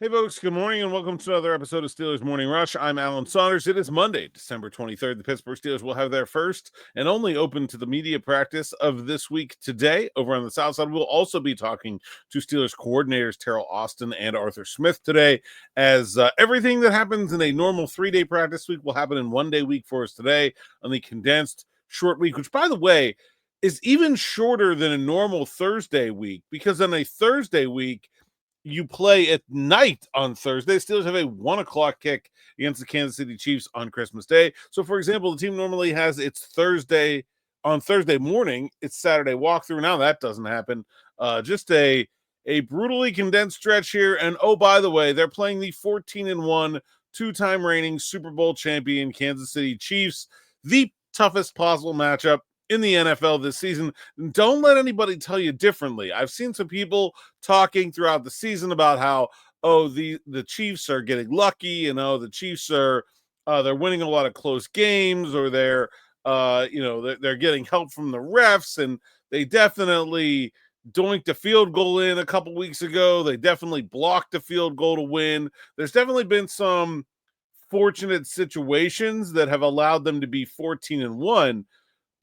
Hey, folks, good morning and welcome to another episode of Steelers Morning Rush. I'm Alan Saunders. It is Monday, December 23rd. The Pittsburgh Steelers will have their first and only open to the media practice of this week today. Over on the South Side, we'll also be talking to Steelers coordinators Terrell Austin and Arthur Smith today, as everything that happens in a normal 3-day practice week will happen in 1-day week for us today on the condensed short week, which, by the way, is even shorter than a normal Thursday week, because on a Thursday week, you play at night on Thursday. Steelers have a 1:00 kick against the Kansas City Chiefs on Christmas Day. So, for example, the team normally has its Thursday on Thursday morning. It's Saturday walkthrough. Now that doesn't happen. Just a brutally condensed stretch here. And oh, by the way, they're playing the 14-1 two-time reigning Super Bowl champion Kansas City Chiefs, the toughest possible matchup in the NFL this season. Don't let anybody tell you differently. I've seen some people talking throughout the season about how, the Chiefs are getting lucky, and the Chiefs are they're winning a lot of close games, or they're getting help from the refs, and they definitely doinked a field goal in a couple weeks ago. They definitely blocked a field goal to win. There's definitely been some fortunate situations that have allowed them to be 14-1.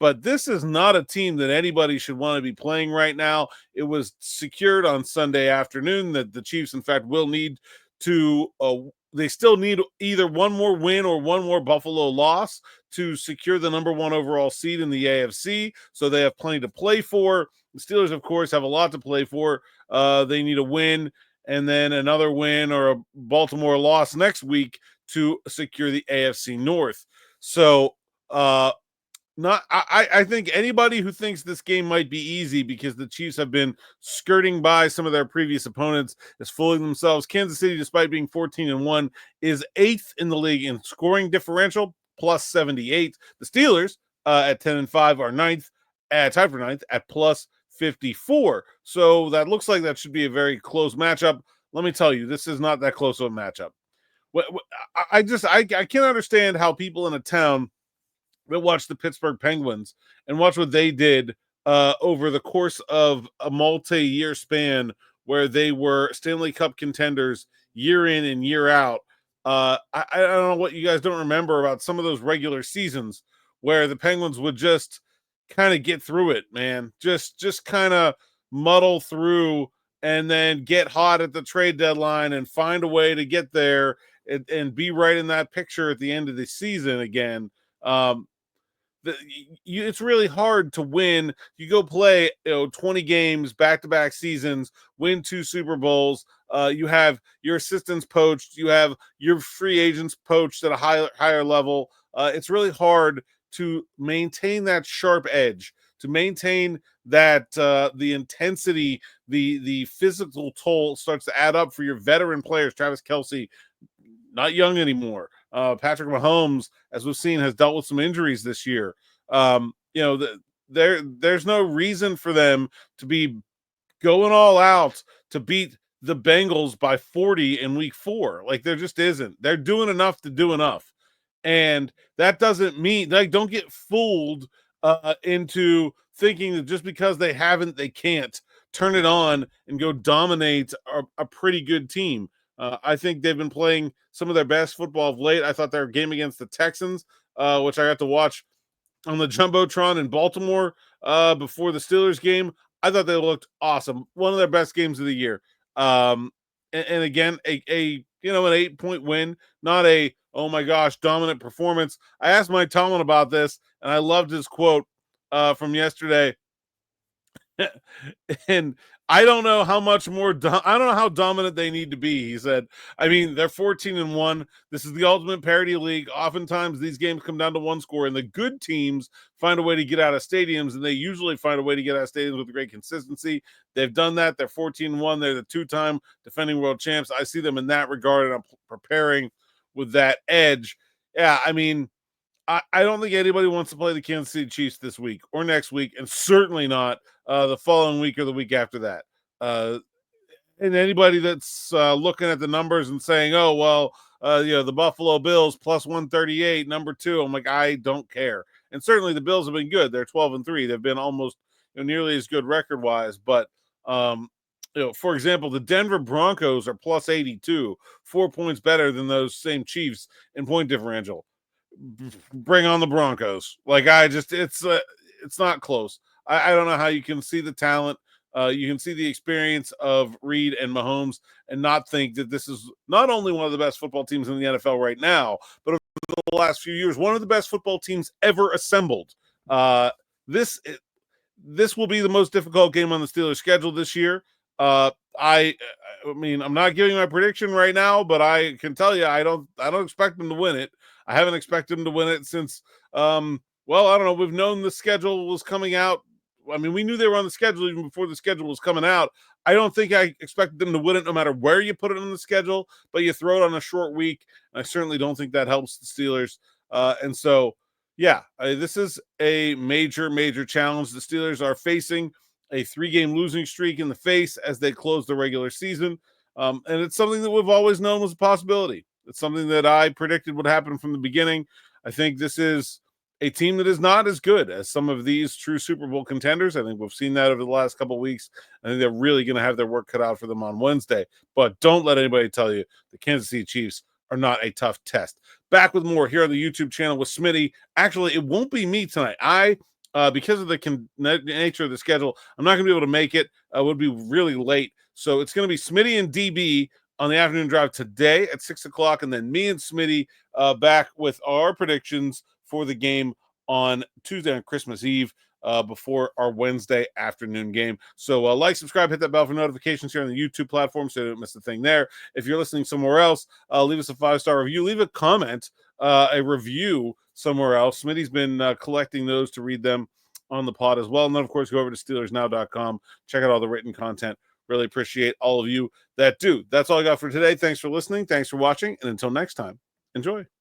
But this is not a team that anybody should want to be playing right now. It was secured on Sunday afternoon that the Chiefs, in fact, will need to they still need either one more win or one more Buffalo loss to secure the number 1 overall seed in the AFC. So they have plenty to play for. The Steelers, of course, have a lot to play for. They need a win and then another win or a Baltimore loss next week to secure the AFC North. So, I think anybody who thinks this game might be easy because the Chiefs have been skirting by some of their previous opponents is fooling themselves. Kansas City, despite being 14-1, is 8th in the league in scoring differential, plus 78. The Steelers at 10-5 are 9th, tied for 9th at plus 54. So that looks like that should be a very close matchup. Let me tell you, this is not that close of a matchup. I can't understand how people in a town that watch the Pittsburgh Penguins and watch what they did over the course of a multi-year span where they were Stanley Cup contenders year in and year out. I don't know what you guys don't remember about some of those regular seasons where the Penguins would just kind of get through it, man. Just kind of muddle through and then get hot at the trade deadline and find a way to get there and be right in that picture at the end of the season again. It's really hard to win. You go play 20 games, back-to-back seasons, win 2 Super Bowls. You have your assistants poached. You have your free agents poached at a higher level. It's really hard to maintain that sharp edge, to maintain that the intensity, the physical toll starts to add up for your veteran players. Travis Kelce, not young anymore. Patrick Mahomes, as we've seen, has dealt with some injuries this year. There's no reason for them to be going all out to beat the Bengals by 40 in week 4. Like, there just isn't. They're doing enough to do enough. And that doesn't mean, like, don't get fooled into thinking that just because they haven't, they can't turn it on and go dominate a pretty good team. I think they've been playing some of their best football of late. I thought their game against the Texans, which I got to watch on the Jumbotron in Baltimore before the Steelers game, I thought they looked awesome. One of their best games of the year. And again, an 8-point win, not a, oh my gosh, dominant performance. I asked Mike Tomlin about this, and I loved his quote from yesterday. And I don't know how much more, I don't know how dominant they need to be. He said, I mean, they're 14-1. This is the ultimate parity league. Oftentimes these games come down to one score, and the good teams find a way to get out of stadiums, and they usually find a way to get out of stadiums with great consistency. They've done that. They're 14-1. They're the 2-time defending world champs. I see them in that regard, and I'm preparing with that edge. Yeah, I mean, I don't think anybody wants to play the Kansas City Chiefs this week or next week, and certainly not the following week or the week after that. And anybody that's looking at the numbers and saying, oh, well, the Buffalo Bills plus 138, number 2, I'm like, I don't care. And certainly the Bills have been good. They're 12-3. They've been almost nearly as good record-wise. But For example, the Denver Broncos are plus 82, 4 points better than those same Chiefs in point differential. Bring on the Broncos. It's not close. I don't know how you can see the talent. You can see the experience of Reed and Mahomes and not think that this is not only one of the best football teams in the NFL right now, but over the last few years, one of the best football teams ever assembled. Uh, this this will be the most difficult game on the Steelers' schedule this year. Uh, I, I mean, I'm not giving my prediction right now, but I can tell you, I don't expect them to win it. I haven't expected them to win it since, well, I don't know. We've known the schedule was coming out. I mean, we knew they were on the schedule even before the schedule was coming out. I don't think I expected them to win it no matter where you put it on the schedule, but you throw it on a short week. And I certainly don't think that helps the Steelers. And so, yeah, this is a major, major challenge. The Steelers are facing a 3-game losing streak in the face as they close the regular season. And it's something that we've always known was a possibility. It's something that I predicted would happen from the beginning. I think this is a team that is not as good as some of these true Super Bowl contenders. I think we've seen that over the last couple of weeks. I think they're really going to have their work cut out for them on Wednesday. But don't let anybody tell you the Kansas City Chiefs are not a tough test. Back with more here on the YouTube channel with Smitty. Actually, it won't be me tonight. Because of the nature of the schedule, I'm not going to be able to make it. It would be really late. So it's going to be Smitty and DB on the afternoon drive today at 6 o'clock, and then me and Smitty back with our predictions for the game on Tuesday on Christmas Eve before our Wednesday afternoon game. So like, subscribe, hit that bell for notifications here on the YouTube platform so you don't miss a thing there. If you're listening somewhere else, leave us a 5-star review. Leave a comment, a review somewhere else. Smitty's been collecting those to read them on the pod as well. And then, of course, go over to SteelersNow.com. Check out all the written content. Really appreciate all of you that do. That's all I got for today. Thanks for listening. Thanks for watching. And until next time, enjoy.